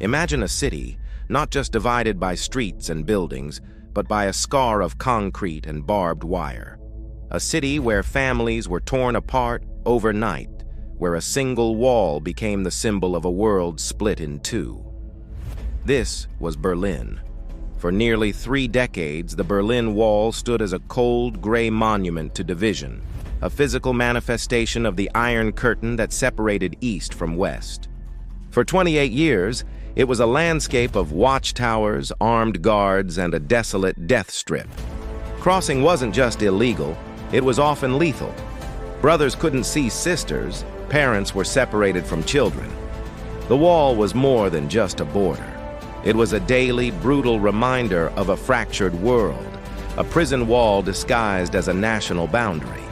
Imagine a city, not just divided by streets and buildings, but by a scar of concrete and barbed wire. A city where families were torn apart overnight, where a single wall became the symbol of a world split in two. This was Berlin. For nearly 3 decades, the Berlin Wall stood as a cold, gray monument to division, a physical manifestation of the Iron Curtain that separated East from West. For 28 years, it was a landscape of watchtowers, armed guards, and a desolate death strip. Crossing wasn't just illegal, it was often lethal. Brothers couldn't see sisters, parents were separated from children. The wall was more than just a border. It was a daily, brutal reminder of a fractured world, a prison wall disguised as a national boundary.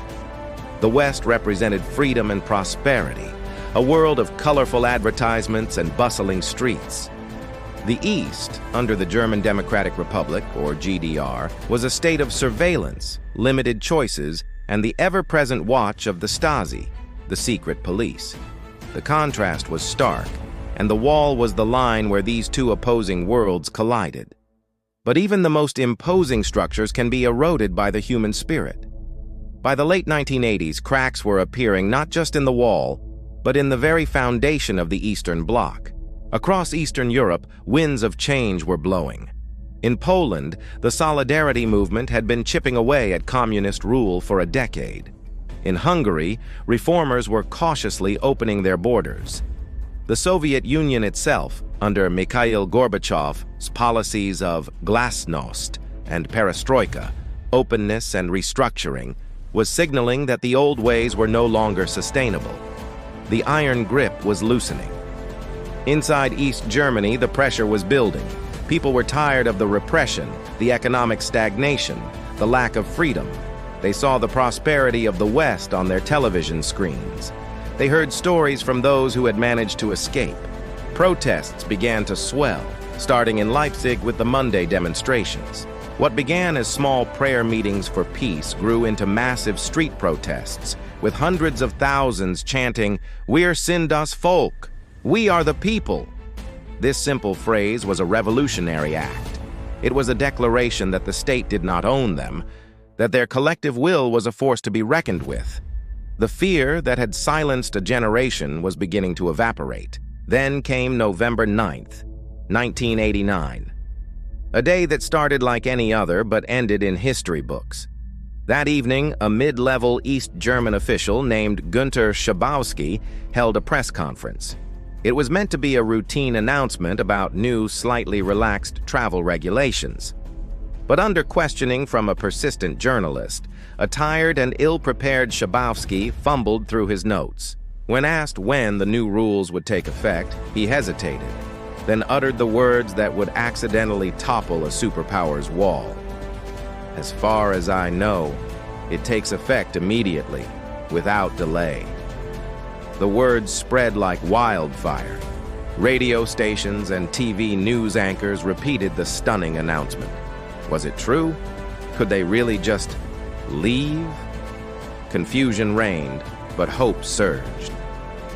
The West represented freedom and prosperity, a world of colorful advertisements and bustling streets. The East, under the German Democratic Republic, or GDR, was a state of surveillance, limited choices, and the ever-present watch of the Stasi, the secret police. The contrast was stark, and the wall was the line where these two opposing worlds collided. But even the most imposing structures can be eroded by the human spirit. By the late 1980s, cracks were appearing not just in the wall, but in the very foundation of the Eastern Bloc. Across Eastern Europe, winds of change were blowing. In Poland, the Solidarity movement had been chipping away at communist rule for a decade. In Hungary, reformers were cautiously opening their borders. The Soviet Union itself, under Mikhail Gorbachev's policies of glasnost and perestroika, openness and restructuring, was signaling that the old ways were no longer sustainable. The iron grip was loosening. Inside East Germany, the pressure was building. People were tired of the repression, the economic stagnation, the lack of freedom. They saw the prosperity of the West on their television screens. They heard stories from those who had managed to escape. Protests began to swell, starting in Leipzig with the Monday demonstrations. What began as small prayer meetings for peace grew into massive street protests, with hundreds of thousands chanting, "Wir sind das Volk," "We are the people." This simple phrase was a revolutionary act. It was a declaration that the state did not own them, that their collective will was a force to be reckoned with. The fear that had silenced a generation was beginning to evaporate. Then came November 9th, 1989. A day that started like any other but ended in history books. That evening, a mid-level East German official named Günter Schabowski held a press conference. It was meant to be a routine announcement about new, slightly relaxed travel regulations. But under questioning from a persistent journalist, a tired and ill-prepared Schabowski fumbled through his notes. When asked when the new rules would take effect, he hesitated, then uttered the words that would accidentally topple a superpower's wall. "As far as I know, it takes effect immediately, without delay." The words spread like wildfire. Radio stations and TV news anchors repeated the stunning announcement. Was it true? Could they really just leave? Confusion reigned, but hope surged.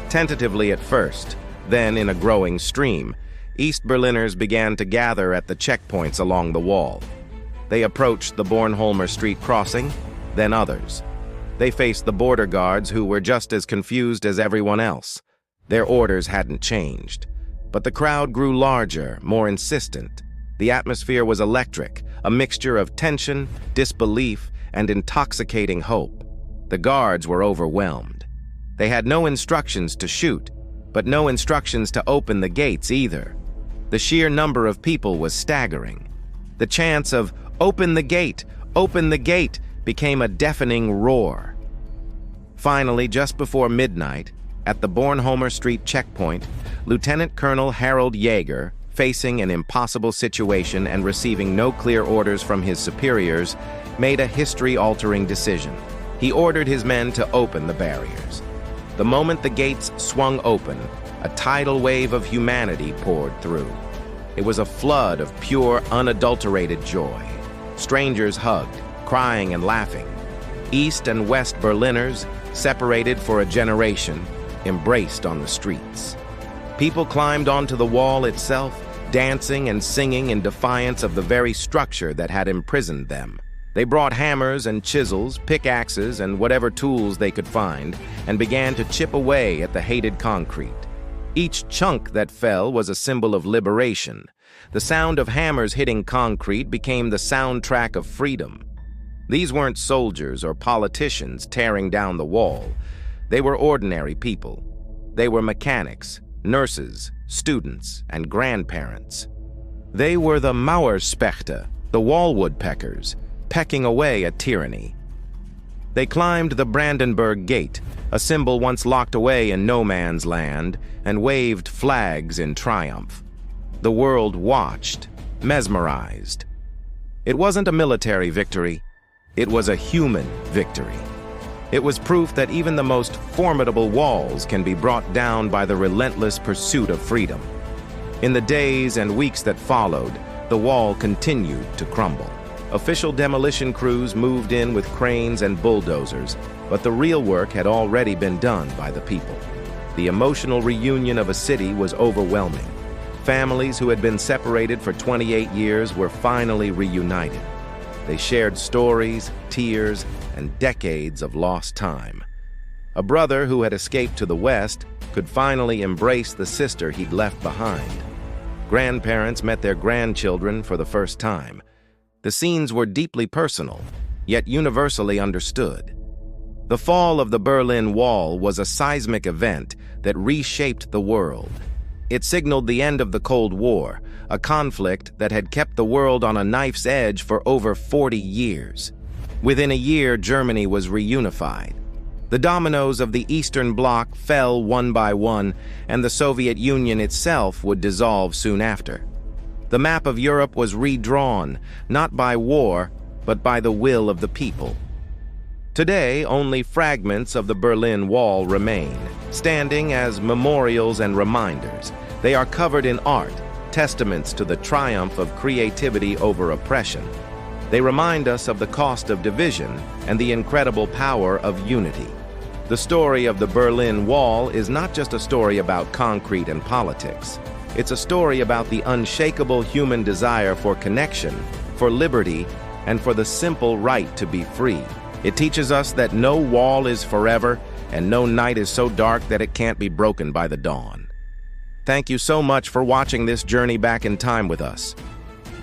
Tentatively at first, then in a growing stream, East Berliners began to gather at the checkpoints along the wall. They approached the Bornholmer Street crossing, then others. They faced the border guards who were just as confused as everyone else. Their orders hadn't changed. But the crowd grew larger, more insistent. The atmosphere was electric, a mixture of tension, disbelief, and intoxicating hope. The guards were overwhelmed. They had no instructions to shoot, but no instructions to open the gates either. The sheer number of people was staggering. The chants of open the gate," became a deafening roar. Finally, just before midnight, at the Bornholmer Street checkpoint, Lieutenant Colonel Harold Jaeger, facing an impossible situation and receiving no clear orders from his superiors, made a history-altering decision. He ordered his men to open the barriers. The moment the gates swung open, a tidal wave of humanity poured through. It was a flood of pure, unadulterated joy. Strangers hugged, crying and laughing. East and West Berliners, separated for a generation, embraced on the streets. People climbed onto the wall itself, dancing and singing in defiance of the very structure that had imprisoned them. They brought hammers and chisels, pickaxes, and whatever tools they could find, and began to chip away at the hated concrete. Each chunk that fell was a symbol of liberation. The sound of hammers hitting concrete became the soundtrack of freedom. These weren't soldiers or politicians tearing down the wall. They were ordinary people. They were mechanics, nurses, students, and grandparents. They were the Mauerspechte, the wall woodpeckers, pecking away at tyranny. They climbed the Brandenburg Gate, a symbol once locked away in no man's land, and waved flags in triumph. The world watched, mesmerized. It wasn't a military victory. It was a human victory. It was proof that even the most formidable walls can be brought down by the relentless pursuit of freedom. In the days and weeks that followed, the wall continued to crumble. Official demolition crews moved in with cranes and bulldozers, but the real work had already been done by the people. The emotional reunion of a city was overwhelming. Families who had been separated for 28 years were finally reunited. They shared stories, tears, and decades of lost time. A brother who had escaped to the West could finally embrace the sister he'd left behind. Grandparents met their grandchildren for the first time. The scenes were deeply personal, yet universally understood. The fall of the Berlin Wall was a seismic event that reshaped the world. It signaled the end of the Cold War, a conflict that had kept the world on a knife's edge for over 40 years. Within a year, Germany was reunified. The dominoes of the Eastern Bloc fell one by one, and the Soviet Union itself would dissolve soon after. The map of Europe was redrawn, not by war, but by the will of the people. Today, only fragments of the Berlin Wall remain, standing as memorials and reminders. They are covered in art, testaments to the triumph of creativity over oppression. They remind us of the cost of division and the incredible power of unity. The story of the Berlin Wall is not just a story about concrete and politics. It's a story about the unshakable human desire for connection, for liberty, and for the simple right to be free. It teaches us that no wall is forever, and no night is so dark that it can't be broken by the dawn. Thank you so much for watching this journey back in time with us.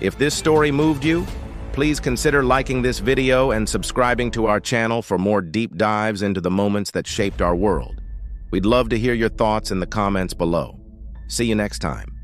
If this story moved you, please consider liking this video and subscribing to our channel for more deep dives into the moments that shaped our world. We'd love to hear your thoughts in the comments below. See you next time.